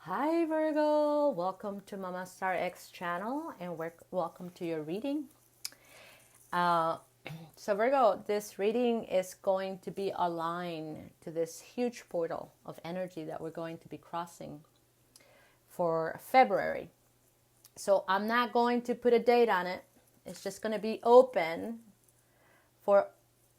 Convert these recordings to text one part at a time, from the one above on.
Hi Virgo, welcome to Mama Star X channel and welcome to your reading. Uh, so Virgo, this reading is going to be aligned to this huge portal of energy that we're going to be crossing for February. So I'm not going to put a date on it. It's just going to be open for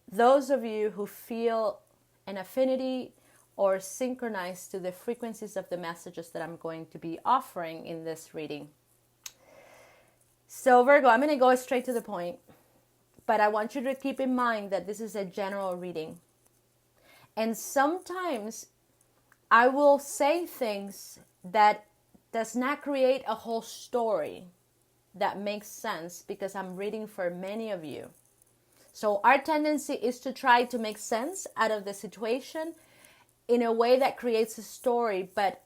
those of you who feel an affinity or synchronized to the frequencies of the messages that I'm going to be offering in this reading. So Virgo, I'm going to go straight to the point, but I want you to keep in mind that this is a general reading. And sometimes I will say things that does not create a whole story that makes sense because I'm reading for many of you. So our tendency is to try to make sense out of the situation in a way that creates a story. But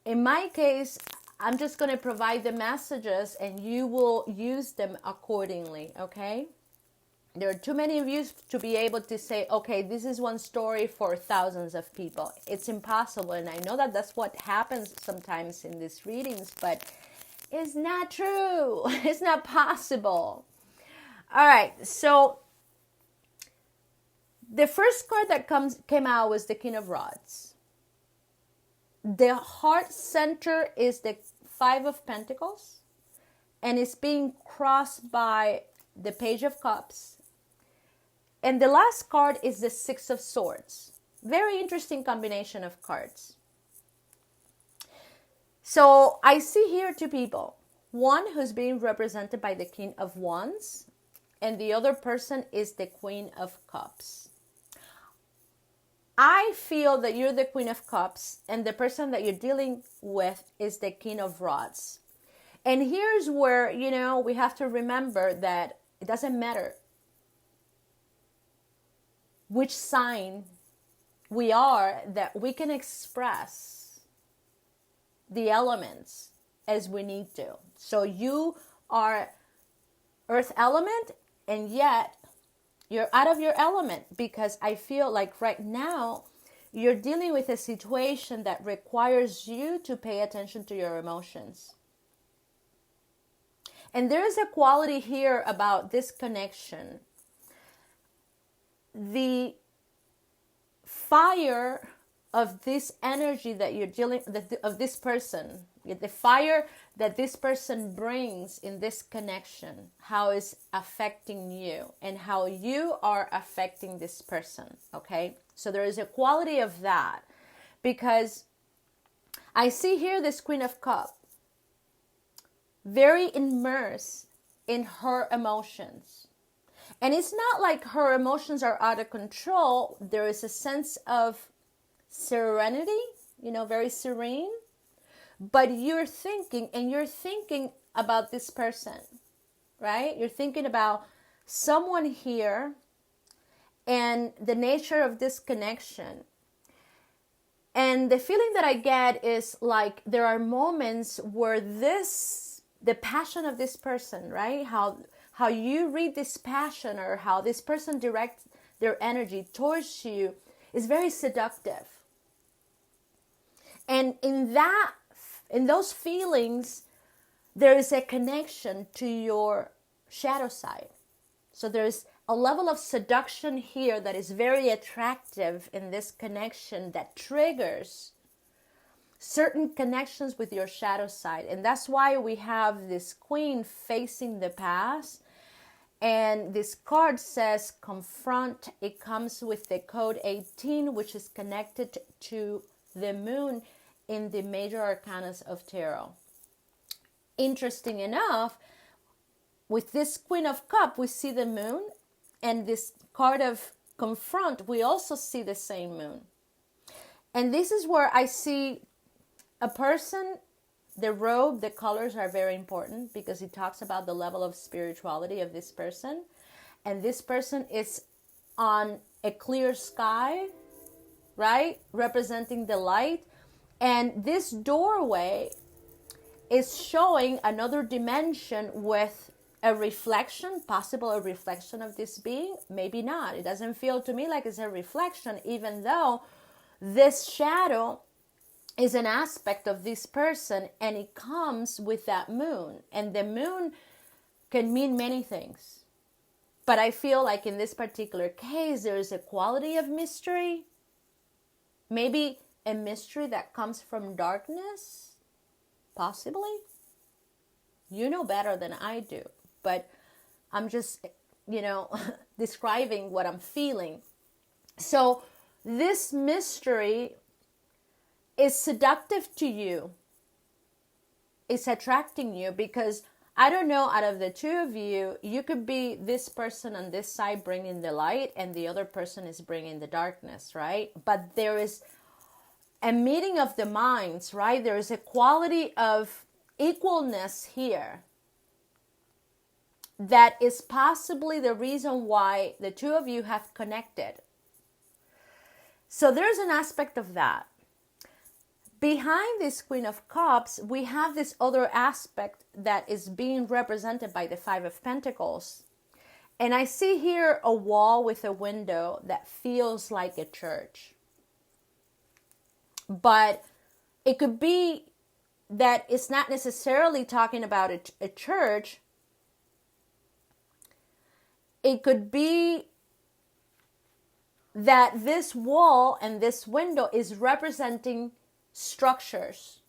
in my case, I'm just going to provide the messages and you will use them accordingly, okay? There are too many of you to be able to say, okay, this is one story for thousands of people. It's impossible. And I know that that's what happens sometimes in these readings, but it's not true. It's not possible. All right, so the first card that came out was the King of Rods. The heart center is the Five of Pentacles, and it's being crossed by the Page of Cups. And the last card is the Six of Swords. Very interesting combination of cards. So I see here two people. One who's being represented by the King of Wands, and the other person is the Queen of Cups. I feel that you're the Queen of Cups and the person that you're dealing with is the King of Rods. And here's where, we have to remember that it doesn't matter which sign we are, that we can express the elements as we need to. So you are earth element, and yet you're out of your element, because I feel like right now you're dealing with a situation that requires you to pay attention to your emotions. And there is a quality here about this connection. The fire of this energy that you're dealing of this person, the fire that this person brings in this connection, how is affecting you and how you are affecting this person, okay? So there is a quality of that, because I see here this Queen of Cups, very immersed in her emotions. And it's not like her emotions are out of control. There is a sense of serenity, very serene. But you're thinking about this person, right? You're thinking about someone here and the nature of this connection. And the feeling that I get is like there are moments where the passion of this person, right? How you read this passion or how this person directs their energy towards you is very seductive. And in those feelings, there is a connection to your shadow side. So there's a level of seduction here that is very attractive in this connection that triggers certain connections with your shadow side. And that's why we have this Queen facing the past. And this card says confront. It comes with the code 18, which is connected to the moon in the major arcanas of tarot. Interesting enough, with this Queen of Cups, we see the moon, and this card of confront, we also see the same moon. And this is where I see a person, the robe, the colors are very important because it talks about the level of spirituality of this person. And this person is on a clear sky, right? Representing the light. And this doorway is showing another dimension with a reflection, possible a reflection of this being, maybe not. It doesn't feel to me like it's a reflection, even though this shadow is an aspect of this person, and it comes with that moon. And the moon can mean many things. But I feel like in this particular case, there is a quality of mystery. Maybe a mystery that comes from darkness, possibly. You know better than I do. But I'm just, describing what I'm feeling. So this mystery is seductive to you. It's attracting you because I don't know, out of the two of you, you could be this person on this side bringing the light and the other person is bringing the darkness, right? But there is a meeting of the minds, right? There is a quality of equalness here that is possibly the reason why the two of you have connected. So there's an aspect of that. Behind this Queen of Cups, we have this other aspect that is being represented by the Five of Pentacles. And I see here a wall with a window that feels like a church. But it could be that it's not necessarily talking about a church. It could be that this wall and this window is representing structures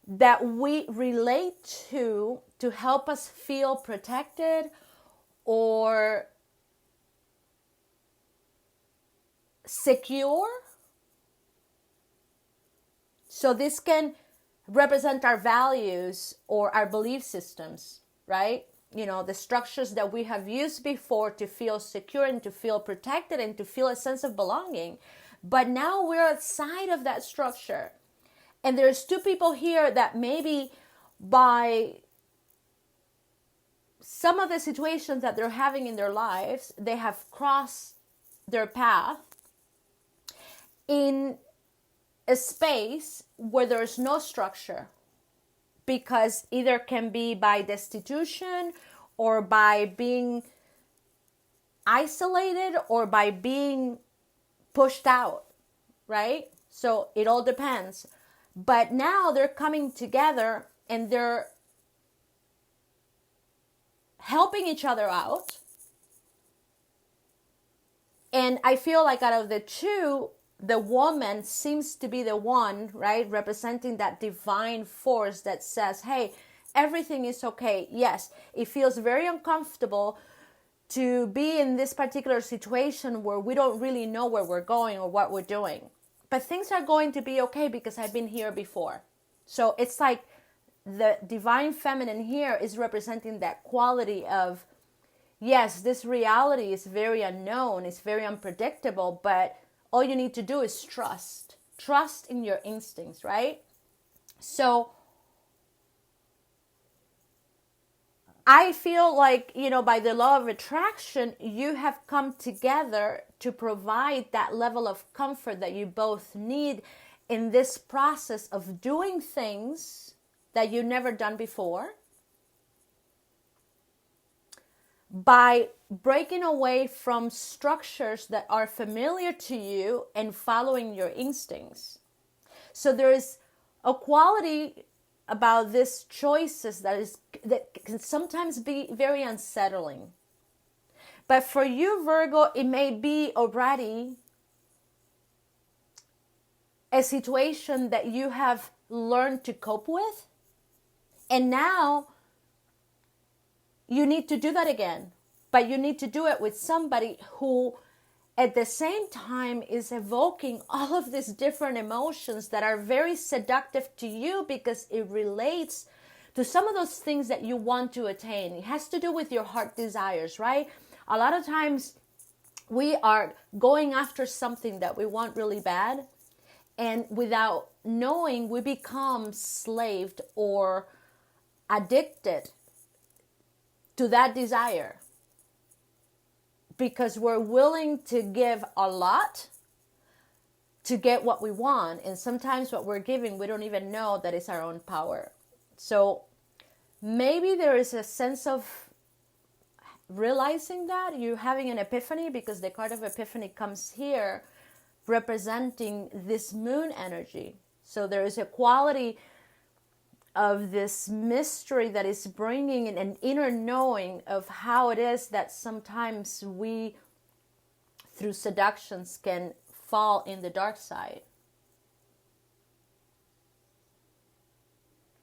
that we relate to help us feel protected or secure. So this can represent our values or our belief systems, right? The structures that we have used before to feel secure and to feel protected and to feel a sense of belonging. But now we're outside of that structure. And there's two people here that maybe by some of the situations that they're having in their lives, they have crossed their path in a space where there's no structure. Because either can be by destitution or by being isolated or by being pushed out, right? So it all depends. But now they're coming together and they're helping each other out. And I feel like out of the two, the woman seems to be the one, right, representing that divine force that says, hey, everything is okay. Yes, it feels very uncomfortable to be in this particular situation where we don't really know where we're going or what we're doing. But things are going to be okay because I've been here before. So it's like the divine feminine here is representing that quality of, yes, this reality is very unknown, it's very unpredictable, but all you need to do is trust. Trust in your instincts, right? So I feel like, by the law of attraction, you have come together to provide that level of comfort that you both need in this process of doing things that you've never done before. By breaking away from structures that are familiar to you and following your instincts. So there is a quality about these choices that can sometimes be very unsettling. But for you, Virgo, it may be already a situation that you have learned to cope with. And now you need to do that again, but you need to do it with somebody who at the same time is evoking all of these different emotions that are very seductive to you because it relates to some of those things that you want to attain. It has to do with your heart desires, right? A lot of times we are going after something that we want really bad, and without knowing, we become slaved or addicted to that desire because we're willing to give a lot to get what we want. And sometimes what we're giving, we don't even know that it's our own power. So maybe there is a sense of realizing that you're having an epiphany, because the card of epiphany comes here representing this moon energy. So there is a quality of this mystery that is bringing in an inner knowing of how it is that sometimes we, through seductions, can fall in the dark side.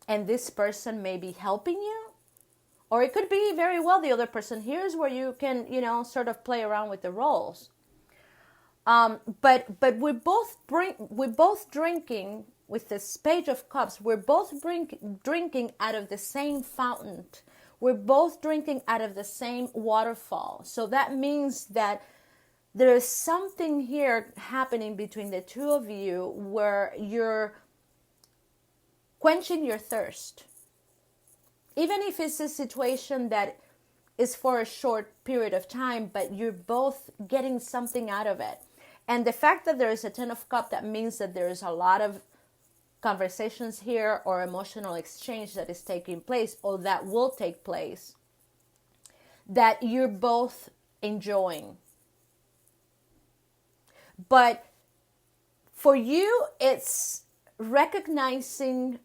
And this person may be helping you, or it could be very well the other person. Here's where you can, sort of play around with the roles. But we're both drinking with this Page of Cups. We're both drinking out of the same fountain. We're both drinking out of the same waterfall. So that means that there is something here happening between the two of you where you're quenching your thirst. Even if it's a situation that is for a short period of time, but you're both getting something out of it. And the fact that there is a Ten of Cups, that means that there is a lot of conversations here or emotional exchange that is taking place or that will take place that you're both enjoying. But for you, it's recognizing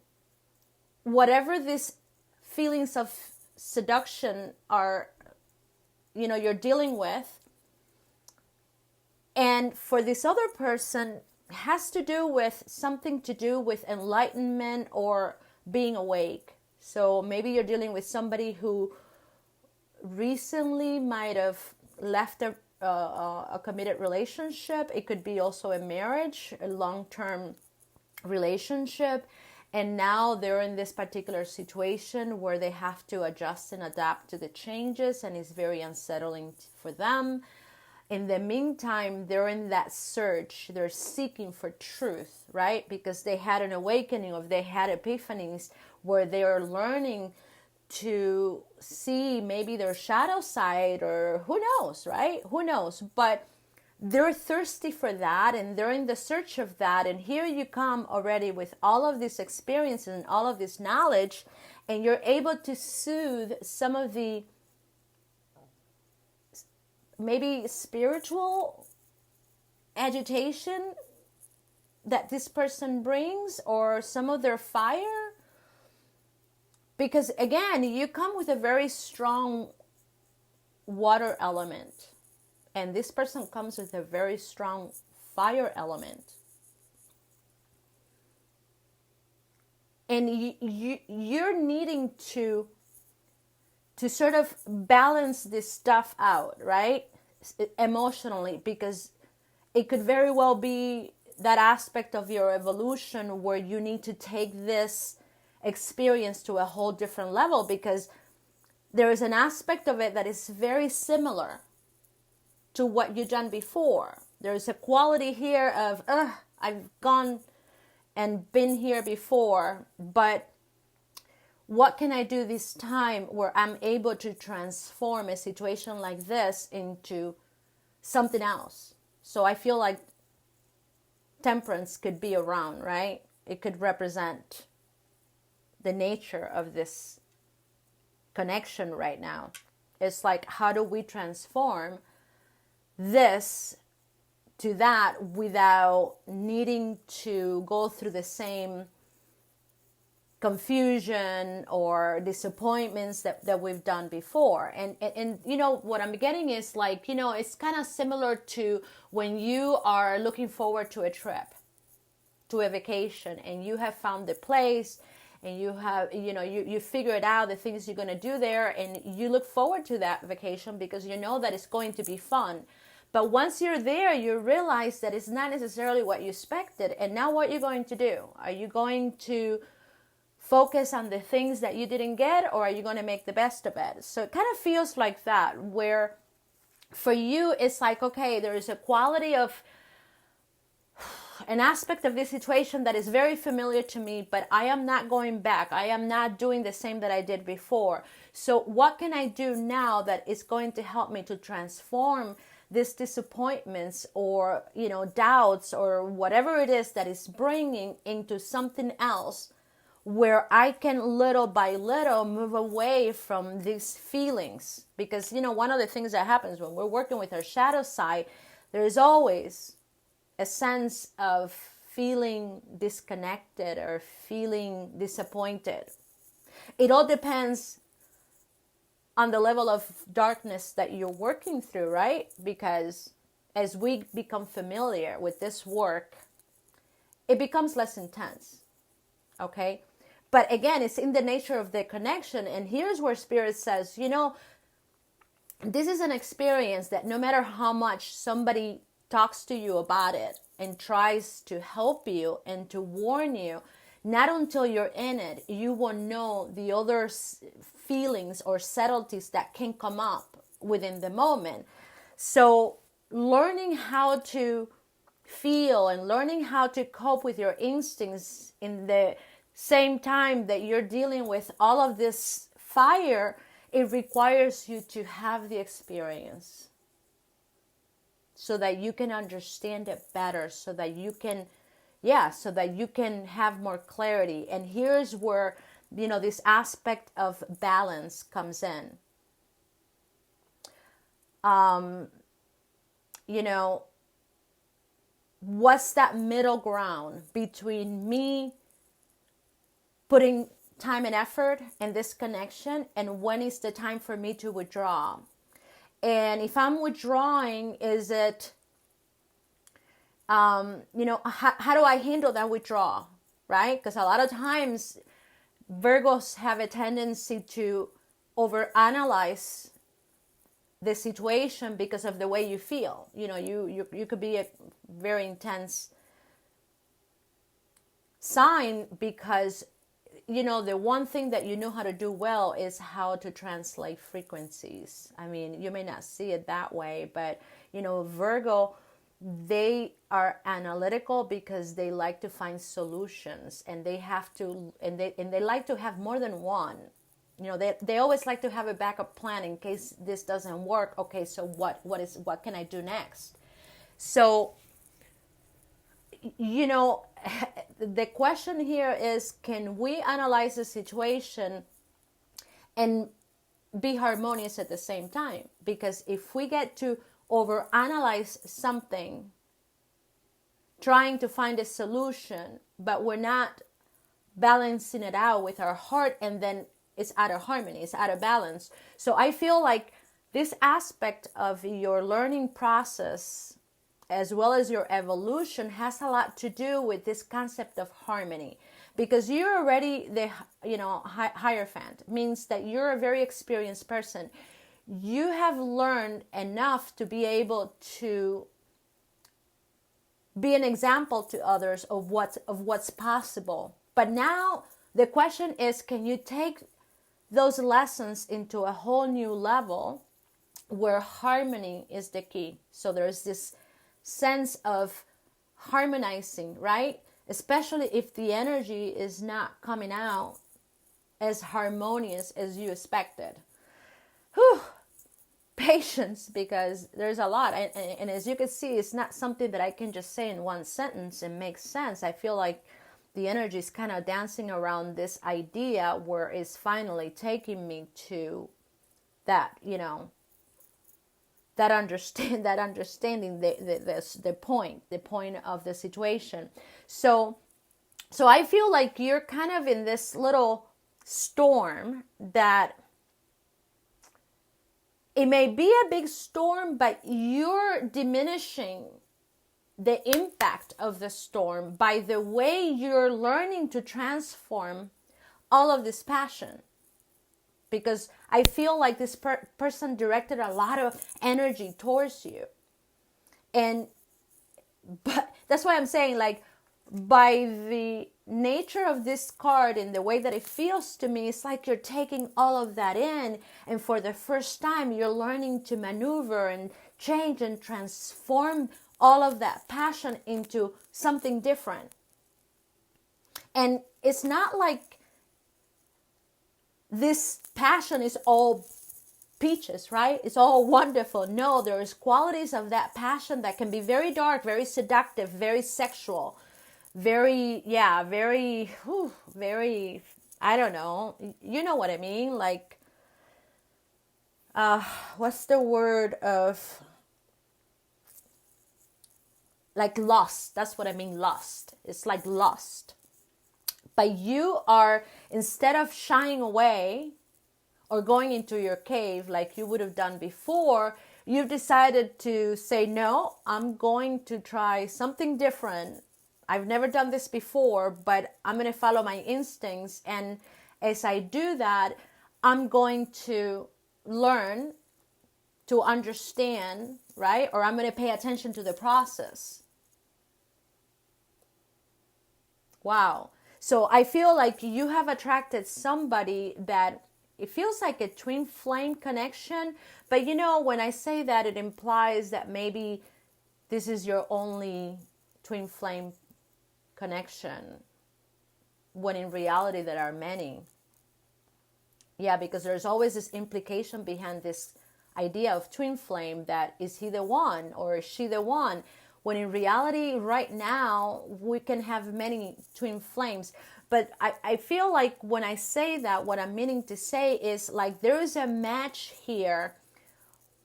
whatever these feelings of seduction are, you're dealing with. And for this other person, has to do with something to do with enlightenment or being awake. So maybe you're dealing with somebody who recently might have left a committed relationship. It could be also a marriage, a long-term relationship. And now they're in this particular situation where they have to adjust and adapt to the changes, and it's very unsettling for them. In the meantime, they're in that search. They're seeking for truth, right? Because they had an awakening, or they had epiphanies where they are learning to see maybe their shadow side, or who knows, right? Who knows? But they're thirsty for that, and they're in the search of that. And here you come already with all of this experience and all of this knowledge, and you're able to soothe some of the maybe spiritual agitation that this person brings, or some of their fire. Because again, you come with a very strong water element, and this person comes with a very strong fire element. And you're needing to sort of balance this stuff out, right? Emotionally, because it could very well be that aspect of your evolution where you need to take this experience to a whole different level, because there is an aspect of it that is very similar to what you've done before. There's a quality here of, I've gone and been here before, but what can I do this time where I'm able to transform a situation like this into something else? So I feel like Temperance could be around, right? It could represent the nature of this connection right now. It's like, how do we transform this to that without needing to go through the same confusion or disappointments that we've done before. And what I'm getting is like, it's kind of similar to when you are looking forward to a trip, to a vacation, and you have found the place, and you have, you figured out the things you're going to do there, and you look forward to that vacation because you know that it's going to be fun. But once you're there, you realize that it's not necessarily what you expected. And now what are you going to do? Are you going to focus on the things that you didn't get, or are you going to make the best of it? So it kind of feels like that, where for you, it's like, okay, there is a quality of an aspect of this situation that is very familiar to me, but I am not going back. I am not doing the same that I did before. So what can I do now that is going to help me to transform these disappointments or, doubts or whatever it is that is bringing into something else, where I can little by little move away from these feelings? Because, one of the things that happens when we're working with our shadow side, there is always a sense of feeling disconnected or feeling disappointed. It all depends on the level of darkness that you're working through, right? Because as we become familiar with this work, it becomes less intense, okay? But again, it's in the nature of the connection. And here's where Spirit says, this is an experience that no matter how much somebody talks to you about it and tries to help you and to warn you, not until you're in it, you won't know the other feelings or subtleties that can come up within the moment. So learning how to feel and learning how to cope with your instincts in the same time that you're dealing with all of this fire, it requires you to have the experience so that you can understand it better, so that you can have more clarity. And here's where, this aspect of balance comes in. What's that middle ground between me putting time and effort in this connection, and when is the time for me to withdraw? And if I'm withdrawing, is it, how do I handle that withdrawal, right? Because a lot of times Virgos have a tendency to overanalyze the situation because of the way you feel. You could be a very intense sign because the one thing that you know how to do well is how to translate frequencies. I mean, you may not see it that way, but Virgo, they are analytical because they like to find solutions, and they have to, and they like to have more than one. They always like to have a backup plan in case this doesn't work. Okay, so what can I do next? So, the question here is, can we analyze the situation and be harmonious at the same time? Because if we get to overanalyze something, trying to find a solution, but we're not balancing it out with our heart, and then it's out of harmony, it's out of balance. So I feel like this aspect of your learning process as well as your evolution has a lot to do with this concept of harmony, because you're already the Hierophant, means that you're a very experienced person. You have learned enough to be able to be an example to others of what's possible. But now the question is, can you take those lessons into a whole new level where harmony is the key? So there's this sense of harmonizing, right? Especially if the energy is not coming out as harmonious as you expected. Whew. Patience, because there's a lot. And as you can see, it's not something that I can just say in one sentence and make sense. I feel like the energy is kind of dancing around this idea where it's finally taking me to that, that understanding the point of the situation. So I feel like you're kind of in this little storm that it may be a big storm, but you're diminishing the impact of the storm by the way you're learning to transform all of this passion. Because I feel like this person directed a lot of energy towards you. But that's why I'm saying, like, by the nature of this card and the way that it feels to me, it's like you're taking all of that in, and for the first time you're learning to maneuver and change and transform all of that passion into something different. And it's not like this passion is all peaches, right? It's all wonderful. No, there's qualities of that passion that can be very dark, very seductive, very sexual, very, I don't know. You know what I mean? Like, what's the word of like lost. That's what I mean, lost. It's like lost. But you are, instead of shying away or going into your cave like you would have done before, you've decided to say, no, I'm going to try something different. I've never done this before, but I'm going to follow my instincts. And as I do that, I'm going to learn to understand, right? Or I'm going to pay attention to the process. Wow. So I feel like you have attracted somebody that it feels like a twin flame connection. But you know, when I say that, it implies that maybe this is your only twin flame connection, when in reality there are many. Yeah, because there's always this implication behind this idea of twin flame, that is he the one or is she the one, when in reality right now we can have many twin flames. But I feel like when I say that, what I'm meaning to say is like there is a match here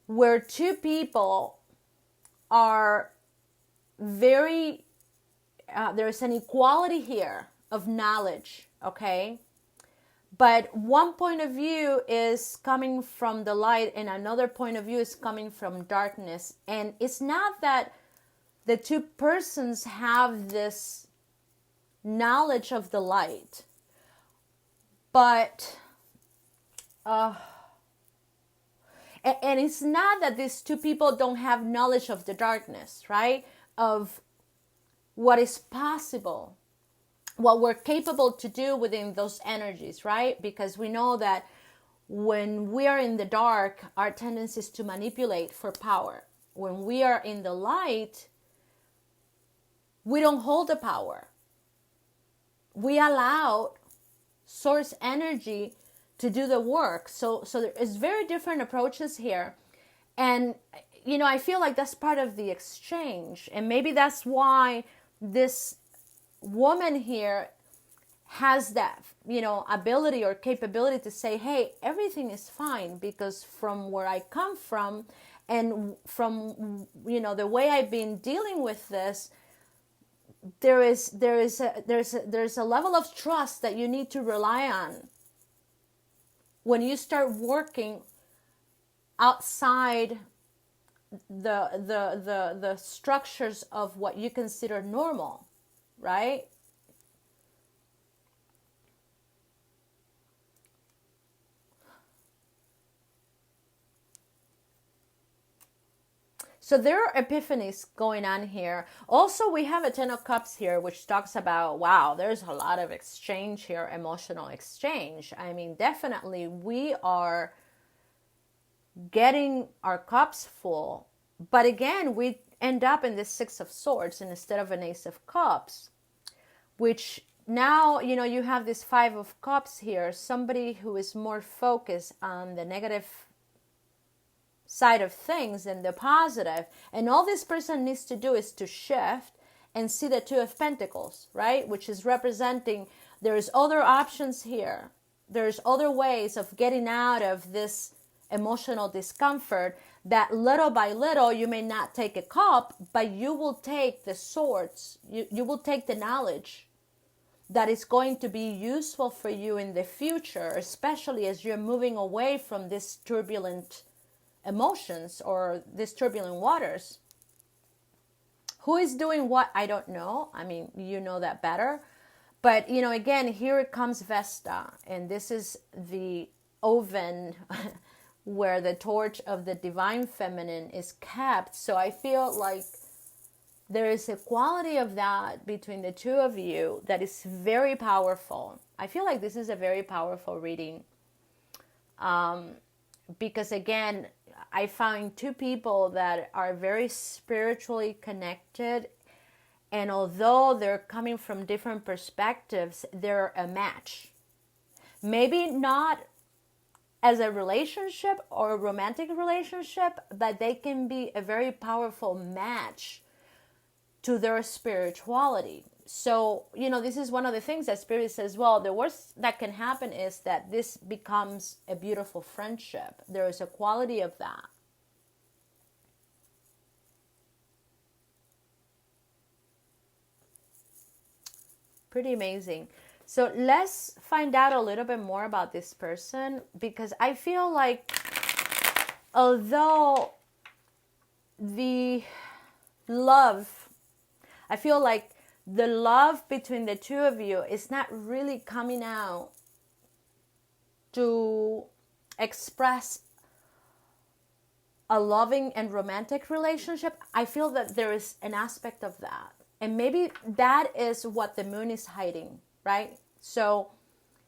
where two people are very, there's an equality here of knowledge, okay? But one point of view is coming from the light and another point of view is coming from darkness. And it's not that the two persons have this knowledge of the light, but and it's not that these two people don't have knowledge of the darkness, right? Of what is possible, what we're capable to do within those energies, right? Because we know that when we are in the dark, our tendency is to manipulate for power. When we are in the light, we don't hold the power. We allow source energy to do the work. So there is very different approaches here. And, you know, I feel like that's part of the exchange. And maybe that's why this woman here has that, you know, ability or capability to say, hey, everything is fine, because from where I come from and from, you know, the way I've been dealing with this, there's a level of trust that you need to rely on when you start working outside the structures of what you consider normal, right? So there are epiphanies going on here. Also, we have a Ten of Cups here, which talks about, wow, there's a lot of exchange here, emotional exchange. I mean, definitely we are getting our cups full. But again, we end up in this Six of Swords instead of an Ace of Cups, which now, you know, you have this Five of Cups here, somebody who is more focused on the negative side of things than the positive. And all this person needs to do is to shift and see the Two of Pentacles, right? Which is representing there's other options here. There's other ways of getting out of this emotional discomfort, that little by little you may not take a cup, but you will take the swords. You will take the knowledge that is going to be useful for you in the future, especially as you're moving away from this turbulent emotions or these turbulent waters. Who is doing what? I don't know. I mean, you know that better. But, you know, again, here it comes Vesta. And this is the oven where the torch of the divine feminine is kept. So I feel like there is a quality of that between the two of you that is very powerful. I feel like this is a very powerful reading. Because again, I found two people that are very spiritually connected. And although they're coming from different perspectives, they're a match. Maybe not as a relationship or a romantic relationship, but they can be a very powerful match to their spirituality. So, you know, this is one of the things that Spirit says, well, the worst that can happen is that this becomes a beautiful friendship. There is a quality of that. Pretty amazing. So let's find out a little bit more about this person, because I feel like although the love, I feel like the love between the two of you is not really coming out to express a loving and romantic relationship. I feel that there is an aspect of that. And maybe that is what the moon is hiding, right? So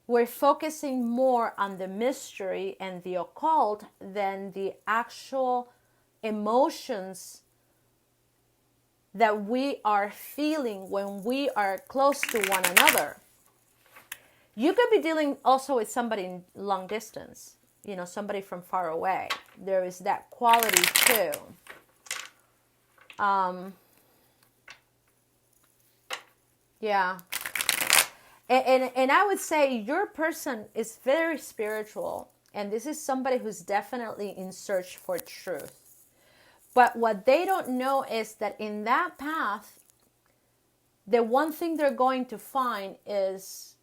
we're focusing more on the mystery and the occult than the actual emotions that we are feeling when we are close to one another. You could be dealing also with somebody in long distance, somebody from far away. There is that quality too. Yeah. And I would say your person is very spiritual, and this is somebody who's definitely in search for truth. But what they don't know is that in that path, the one thing they're going to find is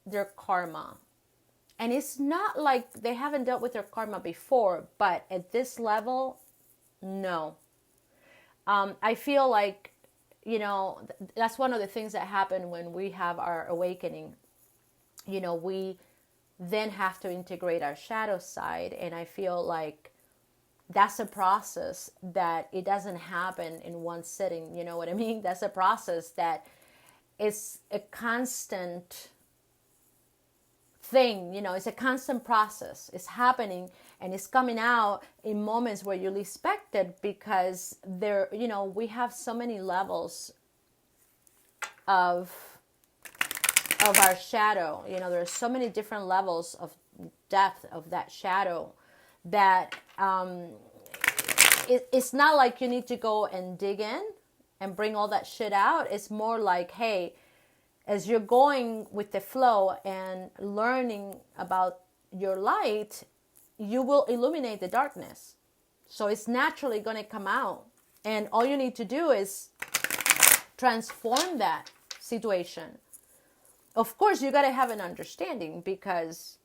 their karma. And it's not like they haven't dealt with their karma before, but at this level, no. I feel like, that's one of the things that happen when we have our awakening. We then have to integrate our shadow side. And I feel like that's a process that it doesn't happen in one sitting. You know what I mean? That's a process that is a constant thing. It's a constant process. It's happening and it's coming out in moments where you least expect it, because we have so many levels of our shadow. There are so many different levels of depth of that shadow that it's not like you need to go and dig in and bring all that shit out. It's more like, hey, as you're going with the flow and learning about your light, you will illuminate the darkness. So it's naturally going to come out. And all you need to do is transform that situation. Of course, you got to have an understanding, because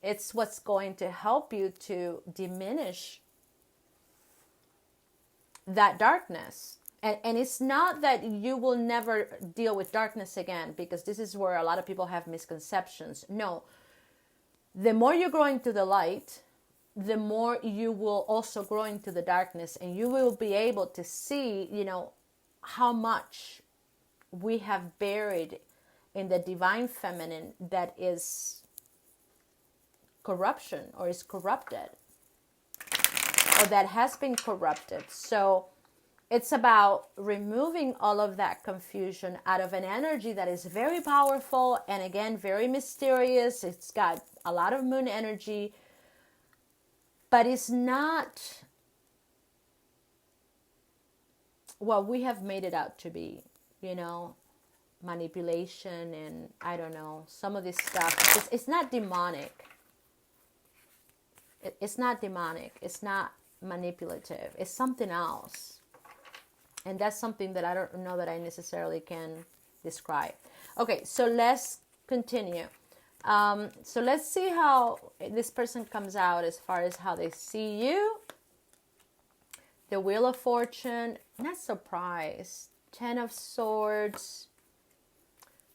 it's what's going to help you to diminish that darkness. And it's not that you will never deal with darkness again, because this is where a lot of people have misconceptions. No. The more you grow into the light, the more you will also grow into the darkness, and you will be able to see, how much we have buried in the divine feminine that is corruption or is corrupted, or that has been corrupted. So it's about removing all of that confusion out of an energy that is very powerful and, again, very mysterious. It's got a lot of moon energy, but it's not what we have made it out to be, manipulation and, I don't know, some of this stuff. It's not demonic. It's not demonic. It's not manipulative. It's something else. And that's something that I don't know that I necessarily can describe. Okay, so let's continue. So let's see how this person comes out as far as how they see you. The Wheel of Fortune, not surprised. 10 of Swords,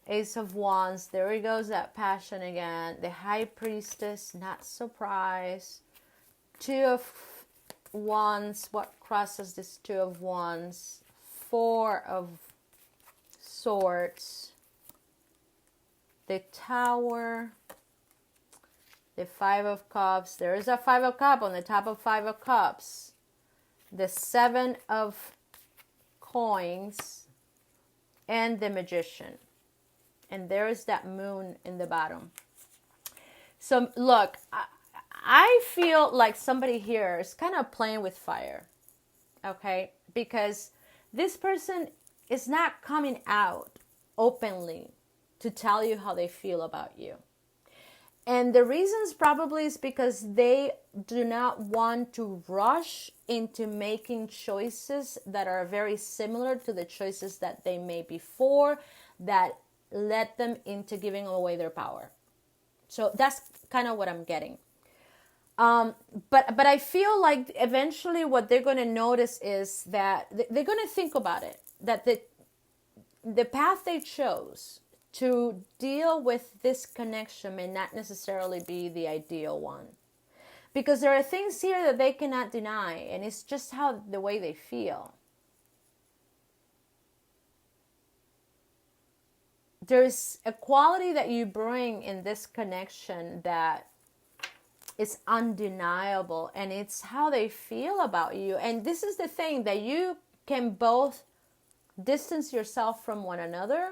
Ace of Wands, there he goes, that passion again. The High Priestess, not surprised. 2 of Wands, what crosses this 2 of Wands? 4 of Swords. The Tower. The 5 of Cups. There is a 5 of Cups on the top of 5 of Cups. The 7 of Coins. And the Magician. And there is that moon in the bottom. So look, I feel like somebody here is kind of playing with fire. Okay? Because this person is not coming out openly to tell you how they feel about you. And the reasons probably is because they do not want to rush into making choices that are very similar to the choices that they made before, that led them into giving away their power. So that's kind of what I'm getting. But I feel like eventually what they're going to notice is that they're going to think about it, that the path they chose to deal with this connection may not necessarily be the ideal one. Because there are things here that they cannot deny, and it's just how the way they feel. There's a quality that you bring in this connection that is undeniable, and it's how they feel about you. And this is the thing, that you can both distance yourself from one another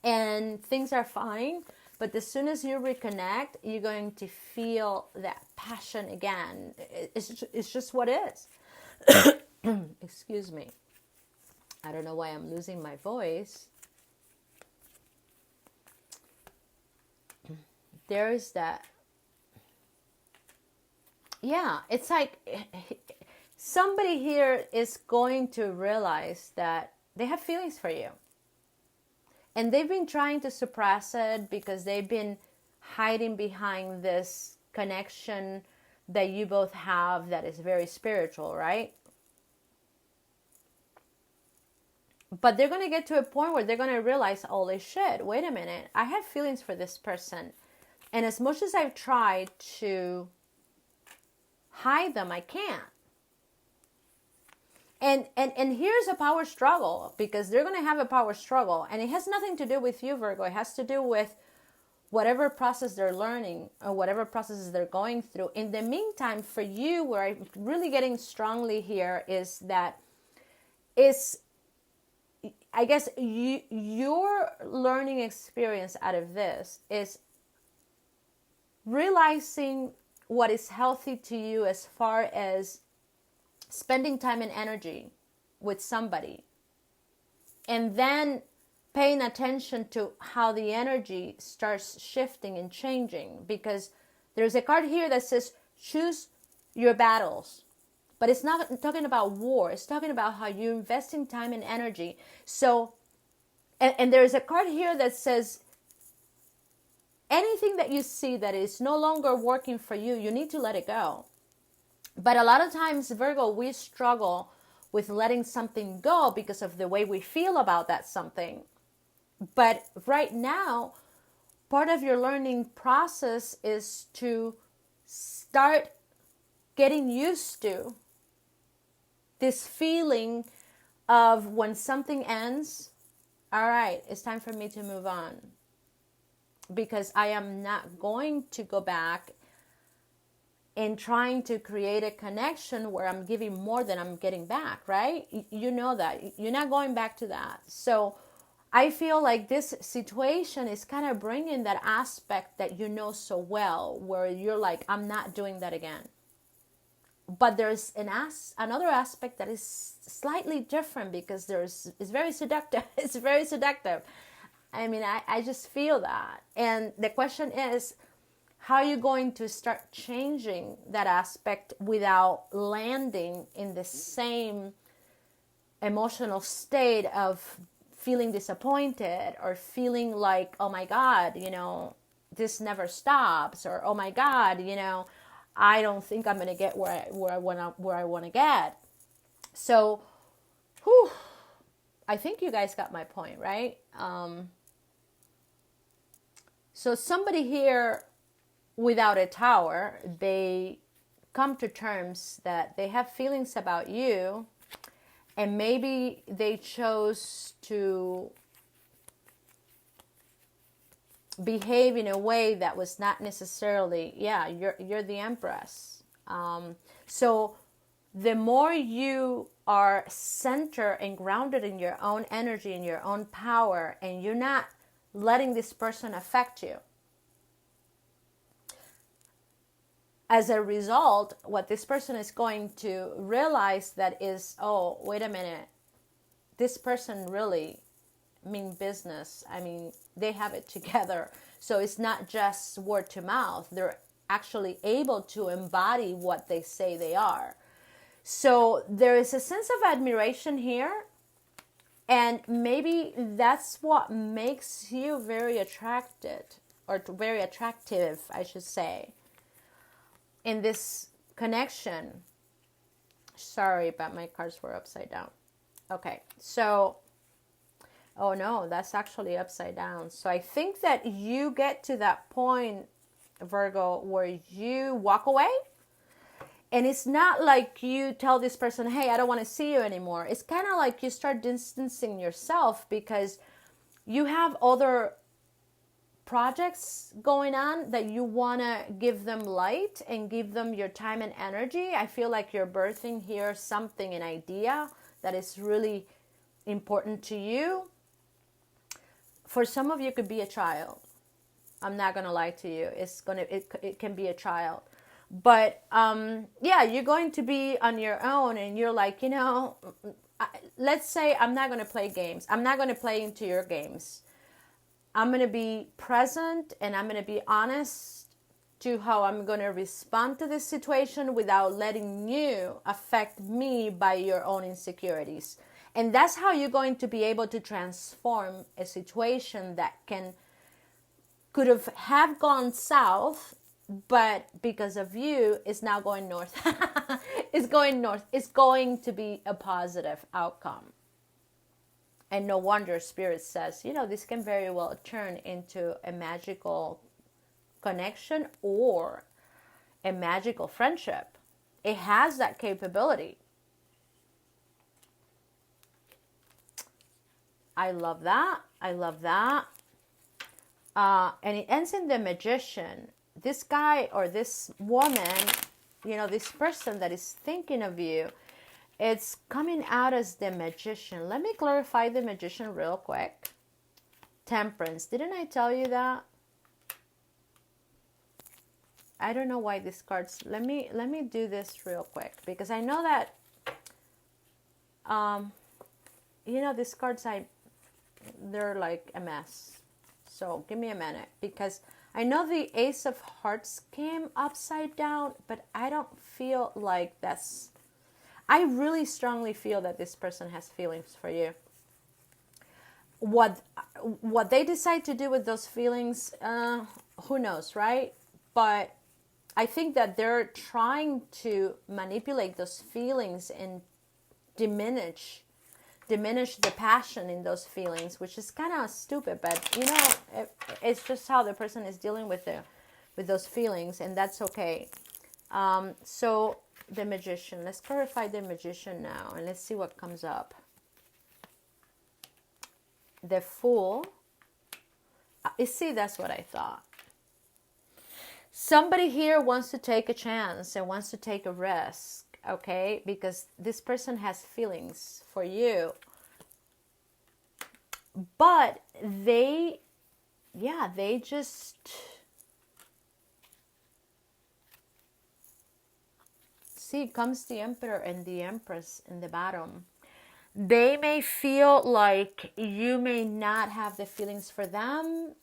and things are fine, but as soon as you reconnect, you're going to feel that passion again. It's just what it is. Excuse me. I don't know why I'm losing my voice. There is that. Yeah, it's like somebody here is going to realize that they have feelings for you. And they've been trying to suppress it because they've been hiding behind this connection that you both have that is very spiritual, right? But they're going to get to a point where they're going to realize, holy shit, wait a minute, I have feelings for this person. And as much as I've tried to hide them, I can't. And here's a power struggle, because they're going to have a power struggle, and it has nothing to do with you, Virgo. It has to do with whatever process they're learning or whatever processes they're going through. In the meantime, for you, where I'm really getting strongly here is that I guess your learning experience out of this is realizing what is healthy to you as far as spending time and energy with somebody, and then paying attention to how the energy starts shifting and changing, because there's a card here that says choose your battles, but it's not talking about war. It's talking about how you're investing time and energy. So and there's a card here that says anything that you see that is no longer working for you, you need to let it go. But a lot of times, Virgo, we struggle with letting something go because of the way we feel about that something. But right now, part of your learning process is to start getting used to this feeling of when something ends, all right, it's time for me to move on. Because I am not going to go back in trying to create a connection where I'm giving more than I'm getting back, right? You know that. You're not going back to that. So I feel like this situation is kind of bringing that aspect that you know so well, where you're like, I'm not doing that again. But there's another aspect that is slightly different, because it's very seductive. It's very seductive. I mean, I just feel that. And the question is, how are you going to start changing that aspect without landing in the same emotional state of feeling disappointed or feeling like, oh my God, this never stops, or oh my God, I don't think I'm going to get where I want to get. So, I think you guys got my point, right? So somebody here without a tower, they come to terms that they have feelings about you, and maybe they chose to behave in a way that was not necessarily, you're the Empress. So the more you are centered and grounded in your own energy and your own power, and you're not letting this person affect you, as a result, what this person is going to realize that is, oh, wait a minute, this person really mean business. I mean, they have it together. So it's not just word to mouth. They're actually able to embody what they say they are. So there is a sense of admiration here, And maybe that's what makes you very attracted, or very attractive, I should say, in this connection. Sorry, but my cards were upside down. Okay, so, oh no, that's actually upside down. So I think that you get to that point, Virgo, where you walk away. And it's not like you tell this person, hey, I don't want to see you anymore. It's kind of like you start distancing yourself because you have other projects going on that you want to give them light and give them your time and energy. I feel like you're birthing here something, an idea that is really important to you. For some of you, it could be a child. I'm not going to lie to you. It can be a child. But yeah, you're going to be on your own, and you're like, let's say I'm not going to play games. I'm not going to play into your games. I'm going to be present, and I'm going to be honest to how I'm going to respond to this situation without letting you affect me by your own insecurities. And that's how you're going to be able to transform a situation that could have gone south, but because of you, it's now going north. It's going north. It's going to be a positive outcome. And no wonder Spirit says, this can very well turn into a magical connection or a magical friendship. It has that capability. I love that. I love that. And it ends in the Magician. This guy or this woman, this person that is thinking of you, it's coming out as the Magician. Let me clarify the Magician real quick. Temperance. Didn't I tell you that? I don't know why these cards. Let me do this real quick, because I know that these cards, they're like a mess. So give me a minute, because I know the Ace of Hearts came upside down, but I don't feel like that's... I really strongly feel that this person has feelings for you. What they decide to do with those feelings, who knows, right? But I think that they're trying to manipulate those feelings and diminish the passion in those feelings, which is kind of stupid, but it's just how the person is dealing with those feelings, and that's okay. So the Magician, let's clarify the Magician now, and let's see what comes up. The Fool. You see, that's what I thought. Somebody here wants to take a chance and wants to take a risk. Okay, because this person has feelings for you, but they just see, comes the Emperor and the Empress in the bottom. They may feel like you may not have the feelings for them.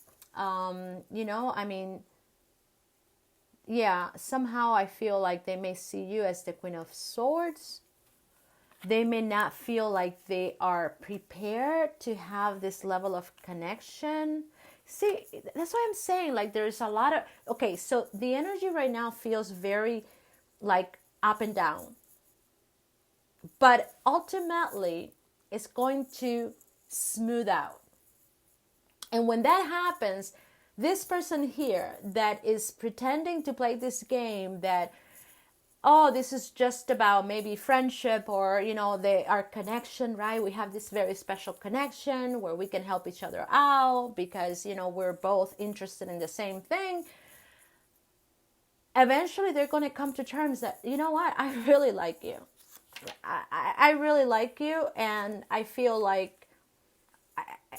Yeah, somehow I feel like they may see you as the Queen of Swords. They may not feel like they are prepared to have this level of connection. See, that's why I'm saying, like, there's a lot of... Okay, so the energy right now feels very, like, up and down. But ultimately, it's going to smooth out. And when that happens... This person here that is pretending to play this game that, this is just about maybe friendship or, our connection, right? We have this very special connection where we can help each other out because, we're both interested in the same thing. Eventually, they're going to come to terms that, you know what? I really like you. I really like you, and I feel like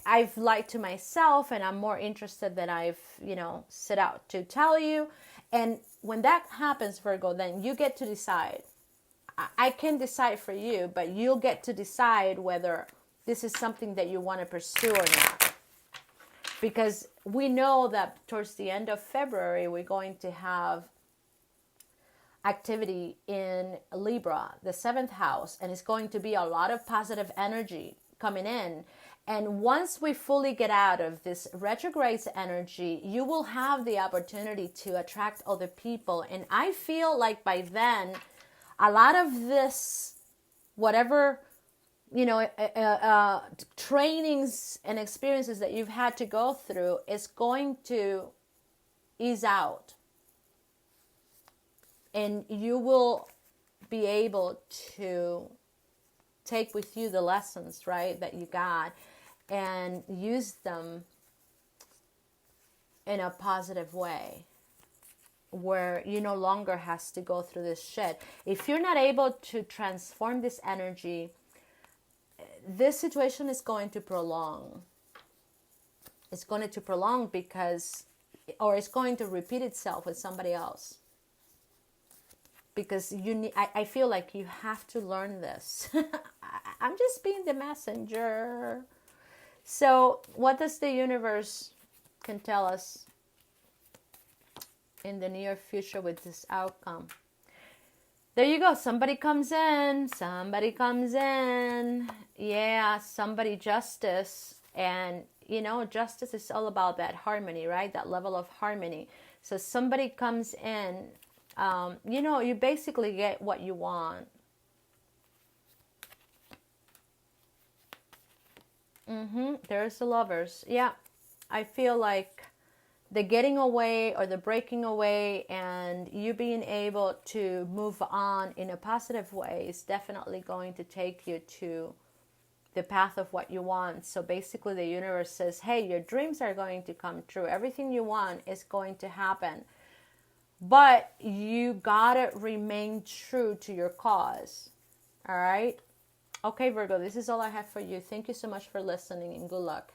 I've lied to myself, and I'm more interested than I've, set out to tell you. And when that happens, Virgo, then you get to decide. I can decide for you, but you'll get to decide whether this is something that you want to pursue or not. Because we know that towards the end of February, we're going to have activity in Libra, the 7th house, and it's going to be a lot of positive energy coming in. And once we fully get out of this retrograde energy, you will have the opportunity to attract other people. And I feel like by then, a lot of this, whatever, trainings and experiences that you've had to go through is going to ease out. And you will be able to take with you the lessons, right, that you got and use them in a positive way where you no longer has to go through this shit. If you're not able to transform this energy, this situation is going to prolong. It's going to prolong because, or it's going to repeat itself with somebody else. Because you need, I feel like you have to learn this. I'm just being the messenger. So what does the universe can tell us in the near future with this outcome? There you go. Somebody comes in. Somebody comes in. Yeah, somebody, justice. And, justice is all about that harmony, right? That level of harmony. So somebody comes in. You basically get what you want. There's the Lovers. Yeah, I feel like the getting away or the breaking away and you being able to move on in a positive way is definitely going to take you to the path of what you want. So basically the universe says, hey, your dreams are going to come true. Everything you want is going to happen. But you gotta remain true to your cause. All right? Okay, Virgo, this is all I have for you. Thank you so much for listening and good luck.